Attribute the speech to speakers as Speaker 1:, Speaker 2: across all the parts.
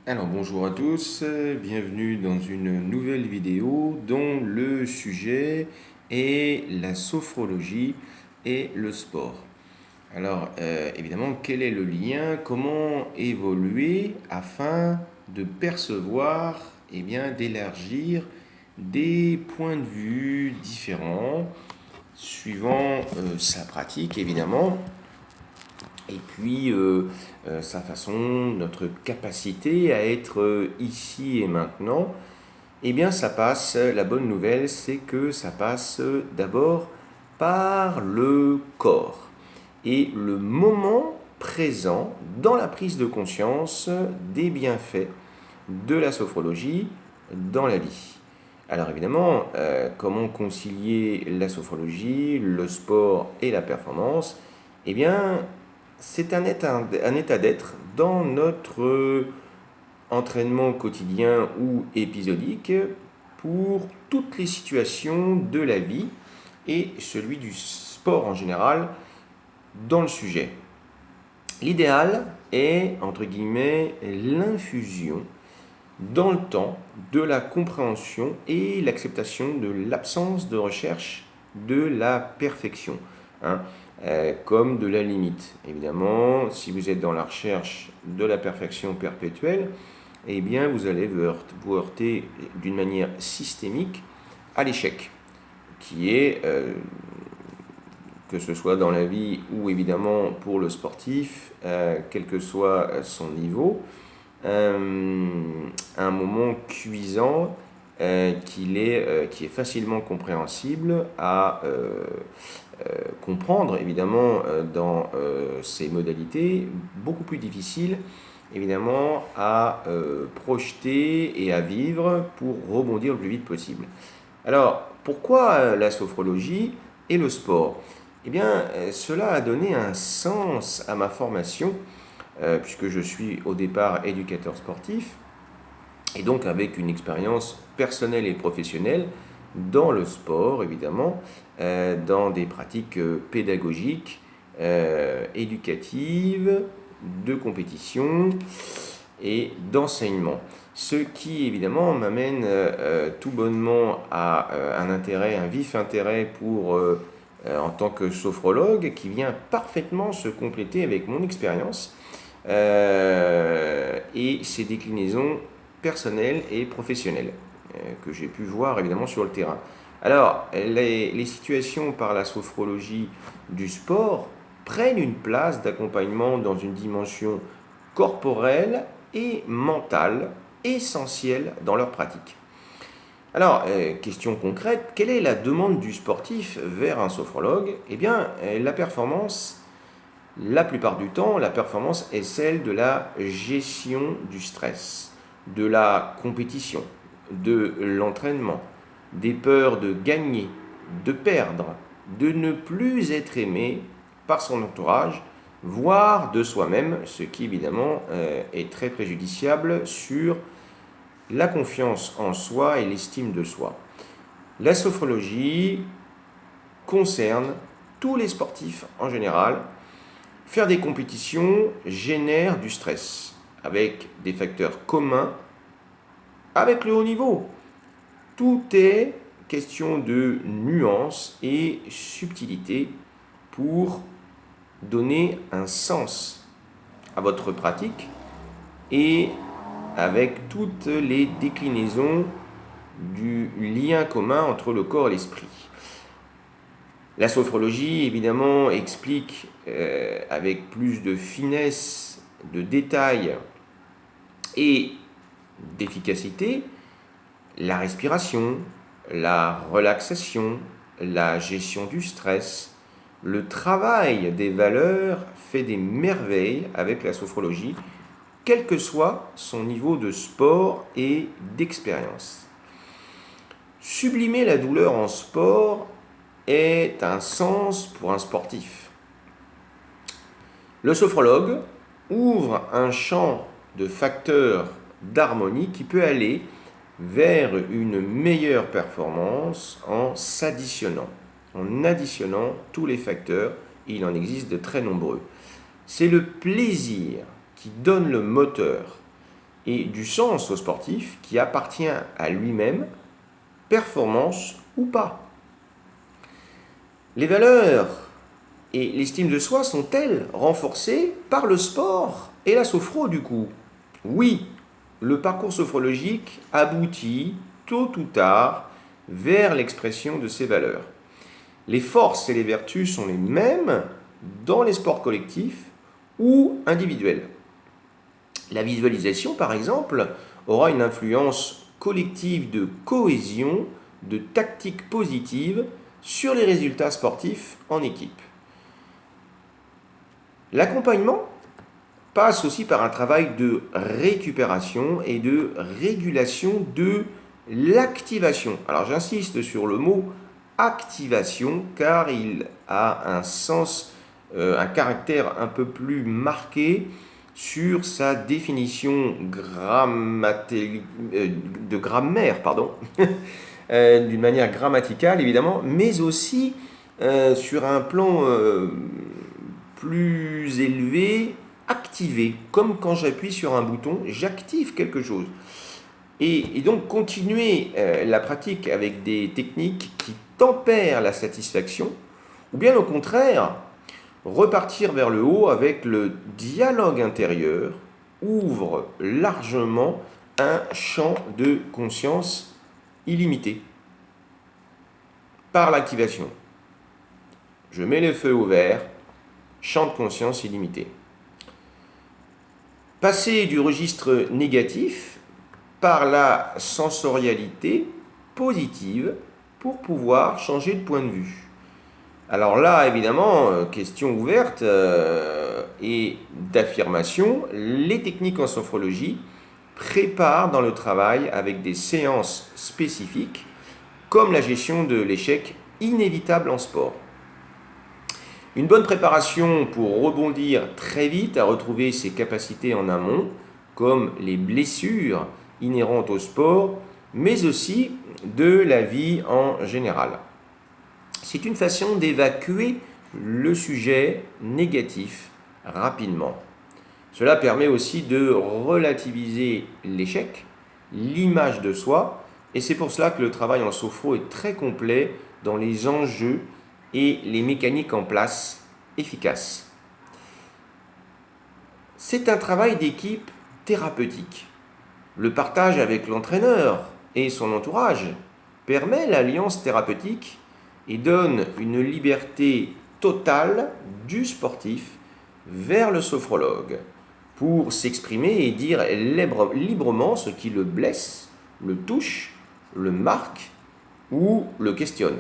Speaker 1: Alors bonjour à tous, bienvenue dans une nouvelle vidéo dont le sujet est la sophrologie et le sport. Alors évidemment, quel est le lien? Comment évoluer afin de percevoir, d'élargir des points de vue différents suivant sa pratique évidemment et puis sa façon, notre capacité à être ici et maintenant, eh bien ça passe, la bonne nouvelle c'est que ça passe d'abord par le corps et le moment présent dans la prise de conscience des bienfaits de la sophrologie dans la vie. Alors évidemment, comment concilier la sophrologie, le sport et la performance? Eh bien, c'est un état d'être dans notre entraînement quotidien ou épisodique pour toutes les situations de la vie et celui du sport en général dans le sujet. L'idéal est, entre guillemets, l'infusion dans le temps de la compréhension et l'acceptation de l'absence de recherche de la perfection, hein, comme de la limite. Évidemment, si vous êtes dans la recherche de la perfection perpétuelle, eh bien, vous allez vous heurter d'une manière systémique à l'échec, qui est, que ce soit dans la vie ou évidemment pour le sportif, quel que soit son niveau, un moment cuisant qui est facilement compréhensible à comprendre, évidemment, dans ses modalités, beaucoup plus difficile, évidemment, à projeter et à vivre pour rebondir le plus vite possible. Alors, pourquoi la sophrologie et le sport? Eh bien, cela a donné un sens à ma formation puisque je suis au départ éducateur sportif, et donc avec une expérience personnelle et professionnelle dans le sport, évidemment, dans des pratiques pédagogiques, éducatives, de compétition et d'enseignement. Ce qui, évidemment, m'amène tout bonnement à un vif intérêt en tant que sophrologue, qui vient parfaitement se compléter avec mon expérience et ses déclinaisons personnelles et professionnelles que j'ai pu voir évidemment sur le terrain. Alors, les situations par la sophrologie du sport prennent une place d'accompagnement dans une dimension corporelle et mentale essentielle dans leur pratique. Alors, question concrète, quelle est la demande du sportif vers un sophrologue? Eh bien, la performance. La plupart du temps, la performance est celle de la gestion du stress, de la compétition, de l'entraînement, des peurs de gagner, de perdre, de ne plus être aimé par son entourage, voire de soi-même, ce qui évidemment est très préjudiciable sur la confiance en soi et l'estime de soi. La sophrologie concerne tous les sportifs en général. Faire des compétitions génère du stress, avec des facteurs communs avec le haut niveau. Tout est question de nuance et subtilité pour donner un sens à votre pratique et avec toutes les déclinaisons du lien commun entre le corps et l'esprit. La sophrologie, évidemment, explique avec plus de finesse, de détails et d'efficacité la respiration, la relaxation, la gestion du stress. Le travail des valeurs fait des merveilles avec la sophrologie, quel que soit son niveau de sport et d'expérience. Sublimer la douleur en sport est un sens pour un sportif. Le sophrologue ouvre un champ de facteurs d'harmonie qui peut aller vers une meilleure performance en additionnant tous les facteurs, il en existe de très nombreux. C'est le plaisir qui donne le moteur. et du sens au sportif qui appartient à lui-même, performance ou pas. Les valeurs et l'estime de soi sont-elles renforcées par le sport et la sophro du coup? Oui, le parcours sophrologique aboutit tôt ou tard vers l'expression de ces valeurs. Les forces et les vertus sont les mêmes dans les sports collectifs ou individuels. La visualisation, par exemple, aura une influence collective de cohésion, de tactique positive sur les résultats sportifs en équipe. L'accompagnement passe aussi par un travail de récupération et de régulation de l'activation. Alors j'insiste sur le mot activation car il a un sens, un caractère un peu plus marqué sur sa définition de grammaire, d'une manière grammaticale évidemment, mais aussi sur un plan plus élevé, activé, comme quand j'appuie sur un bouton, j'active quelque chose. Et donc continuer la pratique avec des techniques qui tempèrent la satisfaction, ou bien au contraire, repartir vers le haut avec le dialogue intérieur, ouvre largement un champ de conscience illimité. Par l'activation, je mets le feu au vert, champ de conscience illimité. Passer du registre négatif par la sensorialité positive pour pouvoir changer de point de vue. Alors là, évidemment, question ouverte et d'affirmation, les techniques en sophrologie préparent dans le travail avec des séances spécifiques, comme la gestion de l'échec inévitable en sport. Une bonne préparation pour rebondir très vite à retrouver ses capacités en amont, comme les blessures inhérentes au sport, mais aussi de la vie en général. C'est une façon d'évacuer le sujet négatif rapidement. Cela permet aussi de relativiser l'échec, l'image de soi, et c'est pour cela que le travail en sophro est très complet dans les enjeux et les mécaniques en place efficaces. C'est un travail d'équipe thérapeutique. Le partage avec l'entraîneur et son entourage permet l'alliance thérapeutique et donne une liberté totale du sportif vers le sophrologue pour s'exprimer et dire librement ce qui le blesse, le touche, le marque ou le questionne.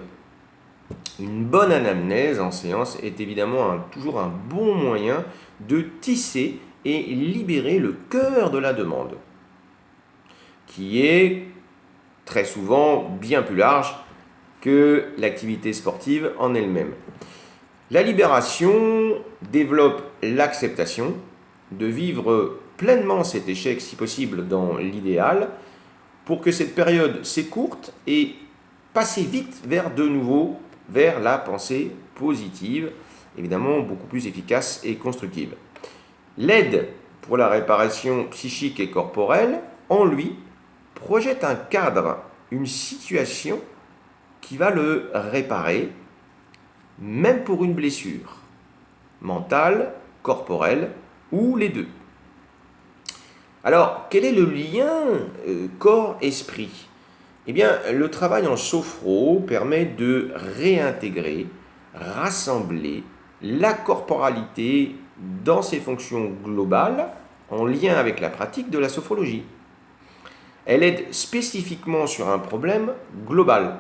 Speaker 1: Une bonne anamnèse en séance est évidemment toujours un bon moyen de tisser et libérer le cœur de la demande, qui est très souvent bien plus large que l'activité sportive en elle-même. La libération développe l'acceptation de vivre pleinement cet échec, si possible dans l'idéal, pour que cette période s'écourte et passer vite vers la pensée positive, évidemment beaucoup plus efficace et constructive. L'aide pour la réparation psychique et corporelle, en lui, projette un cadre, une situation qui va le réparer, même pour une blessure, mentale, corporelle ou les deux. Alors, quel est le lien corps-esprit ? Eh bien, le travail en sophro permet de réintégrer, rassembler la corporalité dans ses fonctions globales en lien avec la pratique de la sophrologie. Elle aide spécifiquement sur un problème global.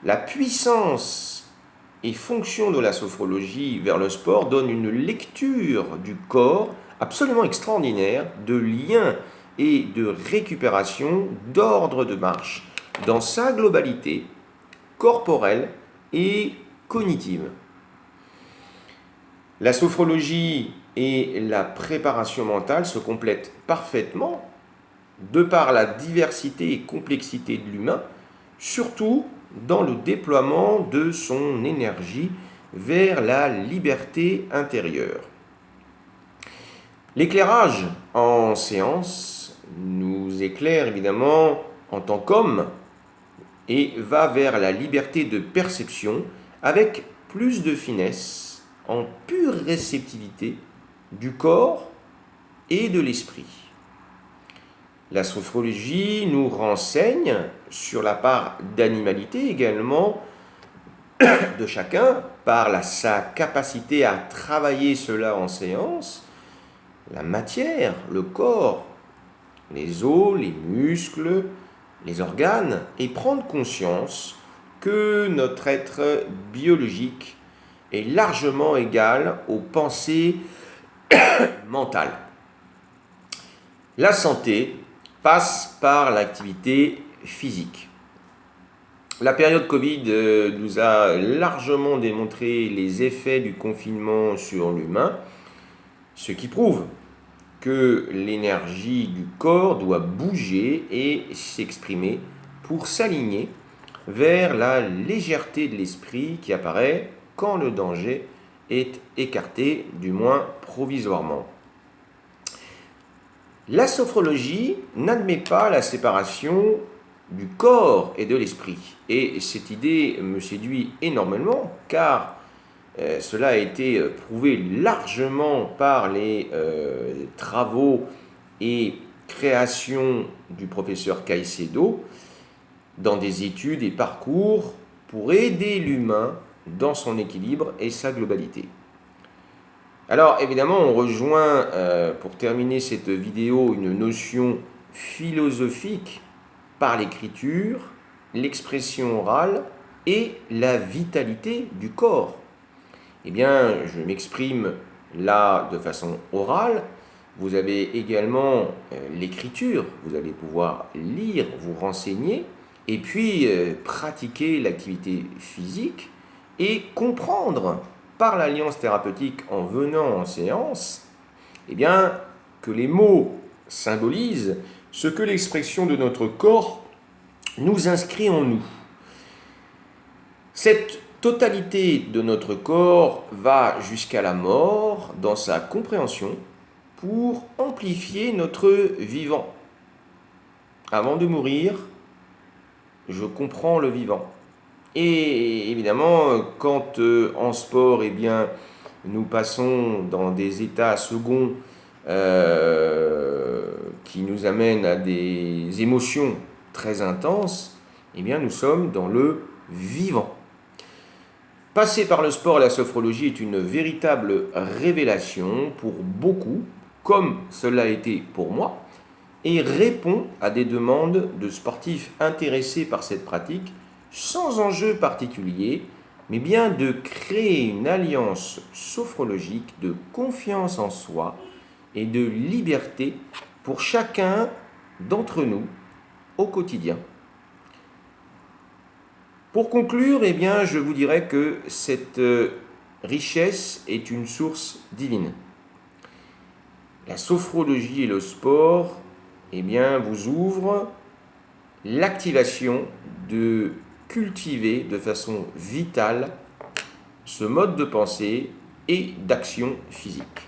Speaker 1: La puissance et fonction de la sophrologie vers le sport donne une lecture du corps absolument extraordinaire, de lien et de récupération d'ordre de marche dans sa globalité corporelle et cognitive. La sophrologie et la préparation mentale se complètent parfaitement de par la diversité et complexité de l'humain, surtout dans le déploiement de son énergie vers la liberté intérieure. L'éclairage en séance nous éclaire évidemment en tant qu'homme et va vers la liberté de perception avec plus de finesse, en pure réceptivité du corps et de l'esprit. La sophrologie nous renseigne sur la part d'animalité également de chacun par sa capacité à travailler cela en séance, la matière, le corps, les os, les muscles, les organes, et prendre conscience que notre être biologique est largement égal aux pensées mentales. La santé passe par l'activité physique. La période Covid nous a largement démontré les effets du confinement sur l'humain, ce qui prouve que l'énergie du corps doit bouger et s'exprimer pour s'aligner vers la légèreté de l'esprit qui apparaît quand le danger est écarté, du moins provisoirement. La sophrologie n'admet pas la séparation du corps et de l'esprit. Et cette idée me séduit énormément car cela a été prouvé largement par les travaux et créations du professeur Caicedo dans des études et parcours pour aider l'humain dans son équilibre et sa globalité. Alors évidemment, on rejoint, pour terminer cette vidéo, une notion philosophique par l'écriture, l'expression orale et la vitalité du corps. Eh bien, je m'exprime là de façon orale. Vous avez également l'écriture, vous allez pouvoir lire, vous renseigner, et puis pratiquer l'activité physique et comprendre par l'alliance thérapeutique en venant en séance, eh bien, que les mots symbolisent ce que l'expression de notre corps nous inscrit en nous. Cette totalité de notre corps va jusqu'à la mort dans sa compréhension pour amplifier notre vivant. Avant de mourir, je comprends le vivant. Et évidemment, quand en sport, eh bien, nous passons dans des états seconds qui nous amènent à des émotions très intenses, eh bien, nous sommes dans le vivant. Passer par le sport et la sophrologie est une véritable révélation pour beaucoup, comme cela a été pour moi, et répond à des demandes de sportifs intéressés par cette pratique, sans enjeu particulier, mais bien de créer une alliance sophrologique de confiance en soi et de liberté pour chacun d'entre nous au quotidien. Pour conclure, eh bien, je vous dirais que cette richesse est une source divine. La sophrologie et le sport, eh bien, vous ouvrent l'activation de cultiver de façon vitale ce mode de pensée et d'action physique.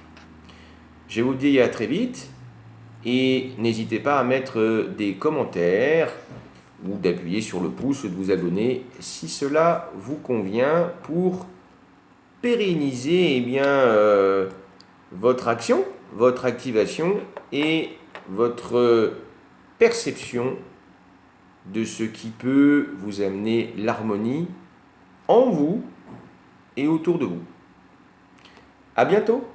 Speaker 1: Je vous dis à très vite et n'hésitez pas à mettre des commentaires ou d'appuyer sur le pouce, de vous abonner si cela vous convient pour pérenniser votre action, votre activation et votre perception de ce qui peut vous amener l'harmonie en vous et autour de vous. À bientôt!